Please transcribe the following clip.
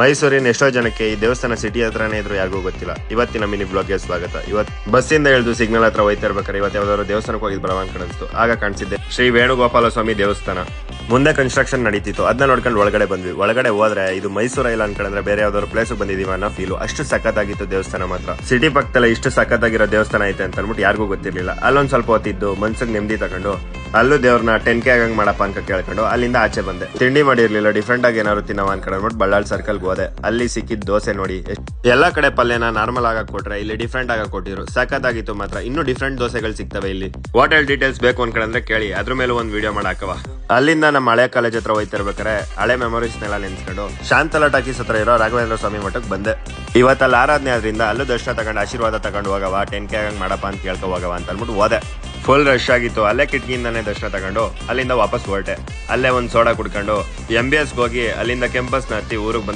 ಮೈಸೂರಿನ ಎಷ್ಟೋ ಜನಕ್ಕೆ ಈ ದೇವಸ್ಥಾನ ಸಿಟಿ ಹತ್ರನೇ ಇದ್ರು ಯಾರಿಗೂ ಗೊತ್ತಿಲ್ಲ. ಇವತ್ತಿನ ಮಿನಿ ಬ್ಲಾಗ್ಗೆ ಸ್ವಾಗತ. ಇವತ್ತು ಬಸ್ಸಿಂದ ಇಳಿದು ಸಿಗ್ನಲ್ ಹತ್ರ ಹೋಯ್ತಾ ಇರ್ಬೇಕಾರೆ ಇವತ್ತು ಯಾವ್ದಾದ್ರು ದೇವಸ್ಥಾನಕ್ಕೆ ಹೋಗಿದ್ ಬರವ ಅನ್ಕೊಂಡಿಸ್ತು. ಆಗ ಕಾಣಿಸಿದ್ದೆ ಶ್ರೀ ವೇಣುಗೋಪಾಲ ಸ್ವಾಮಿ ದೇವಸ್ಥಾನ. ಮುಂದೆ ಕನ್ಸ್ಟ್ರಕ್ಷನ್ ನಡೀತಿತ್ತು, ಅದನ್ನ ನೋಡ್ಕೊಂಡು ಒಳಗಡೆ ಬಂದ್ವಿ. ಒಳಗಡೆ ಹೋದ್ರೆ ಇದು ಮೈಸೂರ ಇಲ್ಲ ಅನ್ಕೊಂಡ್ರೆ ಬೇರೆ ಯಾವ್ದಾದ್ರು ಪ್ಲೇಸ್ ಬಂದಿದೀವಿ ಅನ್ನೋ ಫೀಲು. ಅಷ್ಟು ಸಖತ್ತಾಗಿತ್ತು ದೇವಸ್ಥಾನ ಮಾತ್ರ. ಸಿಟಿ ಪಕ್ಕದಲ್ಲ ಇಷ್ಟು ಸಖತ್ತಾಗಿರೋ ದೇವಸ್ಥಾನ ಐತೆ ಅಂತ ಅನ್ಬಿಟ್ಟು ಯಾರಿಗೂ ಗೊತ್ತಿರ್ಲಿಲ್ಲ. ಅಲ್ಲೊಂದ್ ಸ್ವಲ್ಪ ಹೊತ್ತಿದ್ದು ಮನ್ಸಿಗೆ ನೆಮ್ಮದಿ ತಗೊಂಡು ಅಲ್ಲೂ ದೇವ್ರನ್ನ 10K ಆಗಂಗ್ ಮಾಡಪ್ಪ ಅಂತ ಕೇಳ್ಕೊಂಡು ಅಲ್ಲಿಂದ ಆಚೆ ಬಂದೆ. ತಿಂಡಿ ಮಾಡಿರ್ಲಿಲ್ಲ, ಡಿಫ್ರೆಂಟ್ ಆಗಿ ಏನಾದ್ರು ತಿನ್ನವ ಅನ್ಕೊಂಡ್ಬಿಟ್ಟು ಬಳ್ಳಾಳ್ ಸರ್ಕಲ್ ಹೋದೆ. ಅಲ್ಲಿ ಸಿಕ್ಕಿದ್ ದೋಸೆ ನೋಡಿ, ಎಲ್ಲಾ ಕಡೆ ಪಲ್ಯನ ನಾರ್ಮಲ್ ಆಗಕ್ ಕೊಟ್ರೆ ಇಲ್ಲಿ ಡಿಫ್ರೆಂಟ್ ಆಗ ಕೊಟ್ಟಿದ್ರು. ಸಖತ್ತಾಗಿತ್ತು ಮಾತ್ರ. ಇನ್ನು ಡಿಫ್ರೆಂಟ್ ದೋಸೆಗಳು ಸಿಗ್ತವೆ ಇಲ್ಲಿ. ಹೋಟೆಲ್ ಡೀಟೇಲ್ಸ್ ಬೇಕು ಅನ್ಕೊಂಡ್ರೆ ಕೇಳಿ, ಅದ್ರ ಮೇಲೆ ಒಂದ್ ವಿಡಿಯೋ ಮಾಡಾಕವ. ಅಲ್ಲಿಂದ ನಮ್ಮ ಹಳೆ ಕಾಲೇಜ್ ಹತ್ರ ಹೋಯ್ತಿರ್ಬೇಕಾರೆ ಹಳೆ ಮೆಮೊರೀಸ್ ನೆಲ್ಲ ನೆನ್ಸ್ಕೊಂಡು ಶಾಂತಲಾ ಟಾಕೀಸ್ ಹತ್ರ ಇರೋ ರಾಘವೇಂದ್ರ ಸ್ವಾಮಿ ಮಠಕ್ಕೆ ಬಂದೆ. ಇವತ್ತಲ್ಲಿ ಆರಾಧನೆ ಆದ್ರಿಂದ ಅಲ್ಲೂ ದರ್ಶನ ತಗೊಂಡು ಆಶೀರ್ವಾದ ತಗೊಂಡು ಹೋಗವ, 10K ಆಗಂಗ್ ಮಾಡಪ್ಪ ಅಂತ ಕೇಳ್ಕೊ ಹೋಗವ ಅಂತ ಅನ್ಬಿಟ್ಟು ಹೋದೆ. ಫುಲ್ ರಶ್ ಆಗಿತ್ತು. ಅಲ್ಲೇ ಕಿಟಕಿಯಿಂದಾನೇ ದರ್ಶನ ತಗೊಂಡು ಅಲ್ಲಿಂದ ವಾಪಸ್ ಹೊರಟೆ. ಅಲ್ಲೇ ಒಂದ್ ಸೋಡಾ ಕುಡ್ಕೊಂಡು MBS ಹೋಗಿ ಅಲ್ಲಿಂದ ಕ್ಯಾಂಪಸ್ ನ ಹತ್ತಿ ಊರಿಗೆ ಬಂದೆ.